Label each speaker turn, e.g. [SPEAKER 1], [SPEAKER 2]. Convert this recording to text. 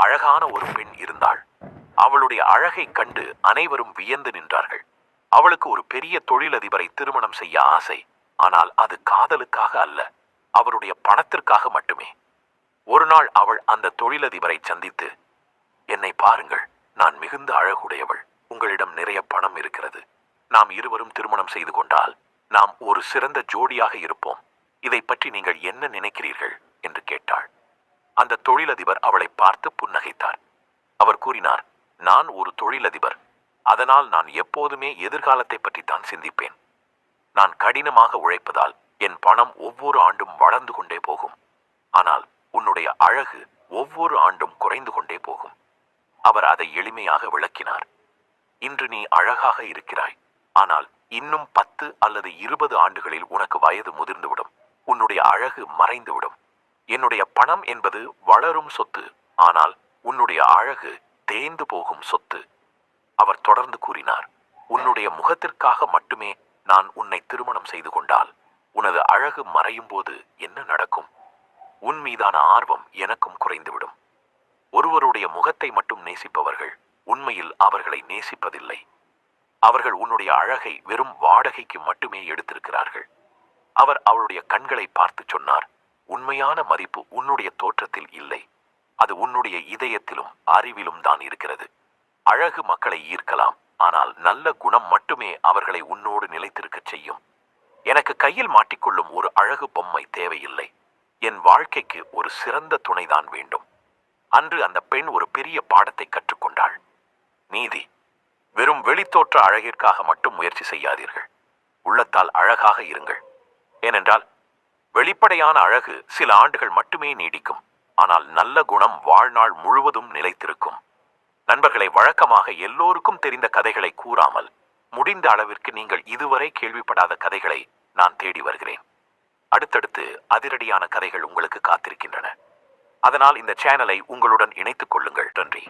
[SPEAKER 1] அழகான ஒரு பெண் இருந்தாள். அவளுடைய அழகை கண்டு அனைவரும் வியந்து நின்றார்கள். அவளுக்கு ஒரு பெரிய தொழிலதிபரை திருமணம் செய்ய ஆசை. ஆனால் அது காதலுக்காக அல்ல, அவருடைய பணத்திற்காக மட்டுமே. ஒரு நாள் அவள் அந்த தொழிலதிபரை சந்தித்து, என்னை பாருங்கள், நான் மிகுந்த அழகுடையவள், உங்களிடம் நிறைய பணம் இருக்கிறது, நாம் இருவரும் திருமணம் செய்து கொண்டால் நாம் ஒரு சிறந்த ஜோடியாக இருப்போம், இதை பற்றி நீங்கள் என்ன நினைக்கிறீர்கள் என்று கேட்டாள். அந்த தொழிலதிபர் அவளை பார்த்து புன்னகைத்தார். அவர் கூறினார், நான் ஒரு தொழிலதிபர், அதனால் நான் எப்போதுமே எதிர்காலத்தை பற்றித்தான் சிந்திப்பேன். நான் கடினமாக உழைப்பதால் என் பணம் ஒவ்வொரு ஆண்டும் வளர்ந்து கொண்டே போகும். ஆனால் உன்னுடைய அழகு ஒவ்வொரு ஆண்டும் குறைந்து கொண்டே போகும். அவர் அதை எளிமையாக விளக்கினார். இன்று நீ அழகாக இருக்கிறாய், ஆனால் இன்னும் 10 அல்லது 20 ஆண்டுகளில் உனக்கு வயது முதிர்ந்துவிடும், உன்னுடைய அழகு மறைந்துவிடும். என்னுடைய பணம் என்பது வளரும் சொத்து, ஆனால் உன்னுடைய அழகு தேய்ந்து போகும் சொத்து. அவர் தொடர்ந்து கூறினார், உன்னுடைய முகத்திற்காக மட்டுமே நான் உன்னை திருமணம் செய்து கொண்டால் உனது அழகு மறையும் போது என்ன நடக்கும்? உன் மீதான ஆர்வம் எனக்கும் குறைந்துவிடும். ஒருவருடைய முகத்தை மட்டும் நேசிப்பவர்கள் உண்மையில் அவர்களை நேசிப்பதில்லை. அவர்கள் உன்னுடைய அழகை வெறும் வாடகைக்கு மட்டுமே எடுத்திருக்கிறார்கள். அவர் அவளுடைய கண்களை பார்த்து சொன்னார், உண்மையான மதிப்பு உன்னுடைய தோற்றத்தில் இல்லை, அது உன்னுடைய இதயத்திலும் அறிவிலும் தான் இருக்கிறது. அழகு மக்களை ஈர்க்கலாம், ஆனால் நல்ல குணம் மட்டுமே அவர்களை உன்னோடு நிலைத்திருக்கச் செய்யும். எனக்கு கையில் மாட்டிக்கொள்ளும் ஒரு அழகு பொம்மை தேவையில்லை, என் வாழ்க்கைக்கு ஒரு சிறந்த துணைதான் வேண்டும். அன்று அந்த பெண் ஒரு பெரிய பாடத்தை கற்றுக்கொண்டாள். நீதி: வெறும் வெளித்தோற்ற அழகிற்காக மட்டும் முயற்சி செய்யாதீர்கள், உள்ளத்தால் அழகாக இருங்கள். ஏனென்றால் வெளிப்படையான அழகு சில ஆண்டுகள் மட்டுமே நீடிக்கும், ஆனால் நல்ல குணம் வாழ்நாள் முழுவதும் நிலைத்திருக்கும். நண்பர்களை, வழக்கமாக எல்லோருக்கும் தெரிந்த கதைகளை கூறாமல் முடிந்த அளவிற்கு நீங்கள் இதுவரை கேள்விப்படாத கதைகளை நான் தேடி வருகிறேன். அடுத்தடுத்து அதிரடியான கதைகள் உங்களுக்கு காத்திருக்கின்றன. அதனால் இந்த சேனலை உங்களுடன் இணைத்துக் கொள்ளுங்கள். நன்றி.